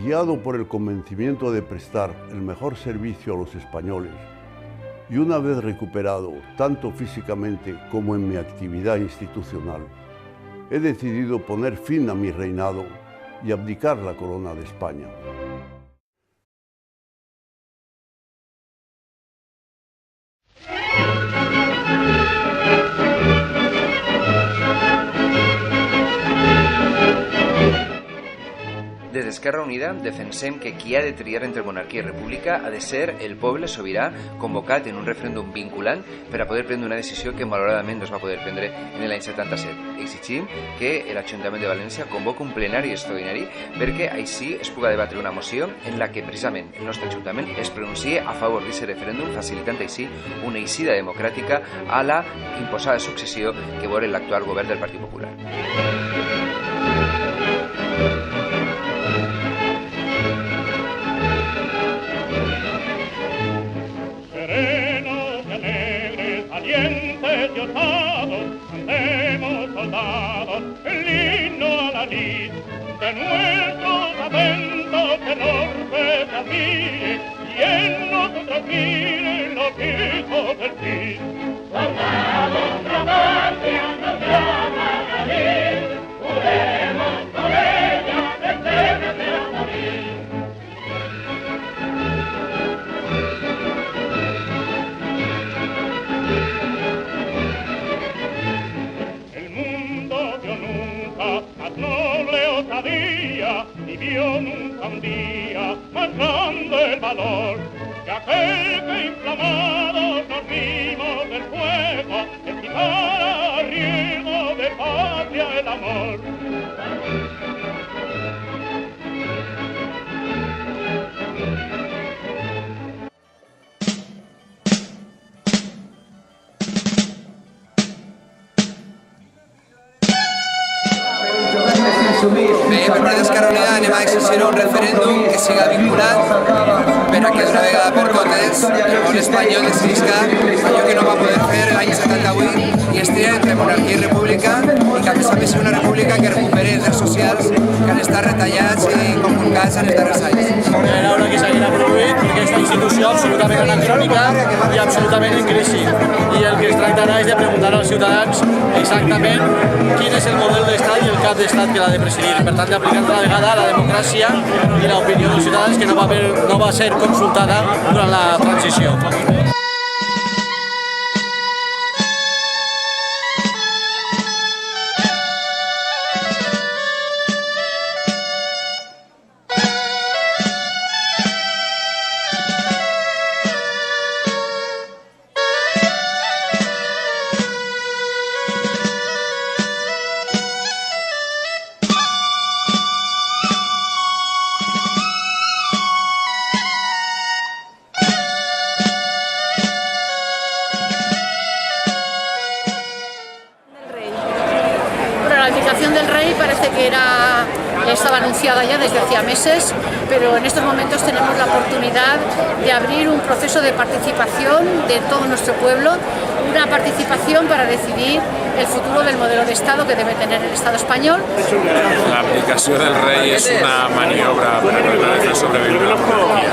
guiado por el convencimiento de prestar el mejor servicio a los españoles y una vez recuperado tanto físicamente como en mi actividad institucional, he decidido poner fin a mi reinado y abdicar la corona de España. Des d'Esquerra Unida defensem que qui ha de triar entre monarquia i república ha de ser el poble sobirà convocat en un referèndum vinculant per a poder prendre una decisió que malauradament no es va poder prendre en l'any 77. Exigim que l'Ajuntament de València convoqui un plenari extraordinari perquè així es puga debatre una moció en la que precisament el nostre Ajuntament es pronunciï a favor d'aquest referèndum, facilitant així una eixida democràtica a la imposada successió que vol l'actual govern del Partit Popular. Valientes y osados, cantemos soldados el himno a la lid de nuestros acentos que norte se admire y en nosotros miren los hijos del Cid. Soldados, Romancia, nos llama la lid, juremos por ella, entréguese a morir. Más noble osadía, ni vio nunca un día más grande el valor que aquel que inflamados nos vimos del fuego, estimara a riesgo de patria el amor. Bé, per part d'Esquerra Unida anem a exigir un referèndum que siga vinculat per a que d'una vegada per totes el poble espanyol decidisca allò que no va poder fer l'any 78 i es tria entre monarquia i república i que a més sigui una república que recuperi els drets socials que han estat retallats i conculcats en els darrers anys. Era hora que s'hagi produït perquè aquesta institució absolutament anacrònica i absolutament en crisi i el que es tractarà és de preguntar als ciutadans exactament quin és el model d'estat i el cap d'estat que l'ha de presidir. Per tant, d'aplicar una vegada la democràcia i l'opinió dels ciutadans que no va ser consultada durant la transició. Del rey parece que estaba anunciada ya desde hacía meses, pero en estos momentos tenemos la oportunidad de abrir un proceso de participación de todo nuestro pueblo, una participación para decidir el futuro del modelo de Estado que debe tener el Estado español. La abdicació del rei és una maniobra per a sobreviure la monarquia.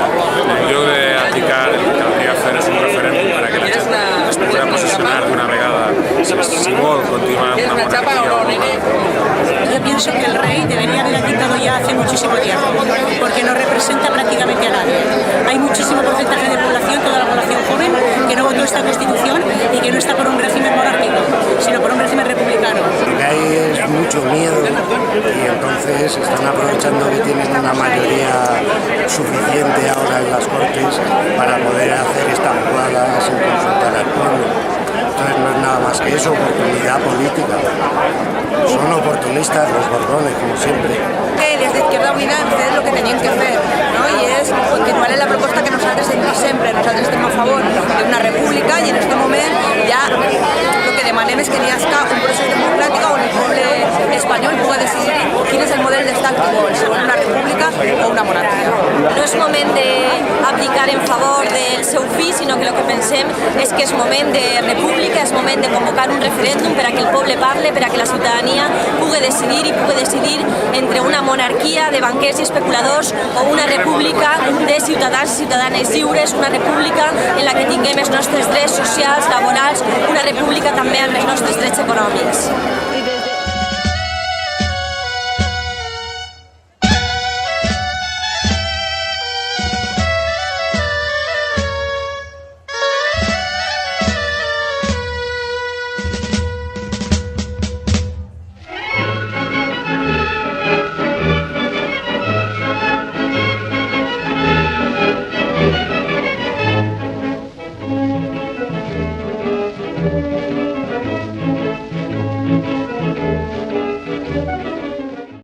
En lloc d'abdicar, el que caldria fer és un referèndum per a que la gent es pugui posicionar d'una vegada si vol continuar amb una monarquia o no. Yo pienso que el rey debería haber abdicado ya hace muchísimo tiempo, porque no representa prácticamente a nadie. Hay muchísimo porcentaje de población, toda la población joven, que no votó esta Constitución y que no está por un régimen monárquico, sino por un régimen republicano. Lo que hay es mucho miedo y entonces están aprovechando que tienen una mayoría suficiente ahora en las Cortes para poder hacer esta jugada sin consultar al pueblo. Entonces no es nada más que eso, oportunidad política. Son oportunistas los Borbones, como siempre. Des d'Esquerra Unida hem fet el que teníem que fer, no? I és continuar en la proposta que nosaltres hem dit sempre. Nosaltres estem a favor d'una república i en aquest moment ja el que demanem és que hi hagi un procés democràtic on el poble espanyol pugui decidir quin és el model d'estat que vol, si vol una república o una monarquia. No és moment d'abdicar en favor del seu fill fi, sinó que el que pensem és que és moment de república, és moment de convocar un referèndum per a que el poble parle, per a que la ciutadania pugui decidir i pugui decidir entre una monarquia de banquers i especuladors o una república de ciutadans i ciutadanes lliures, una república en la que tinguem els nostres drets socials, laborals, una república també amb els nostres drets econòmics.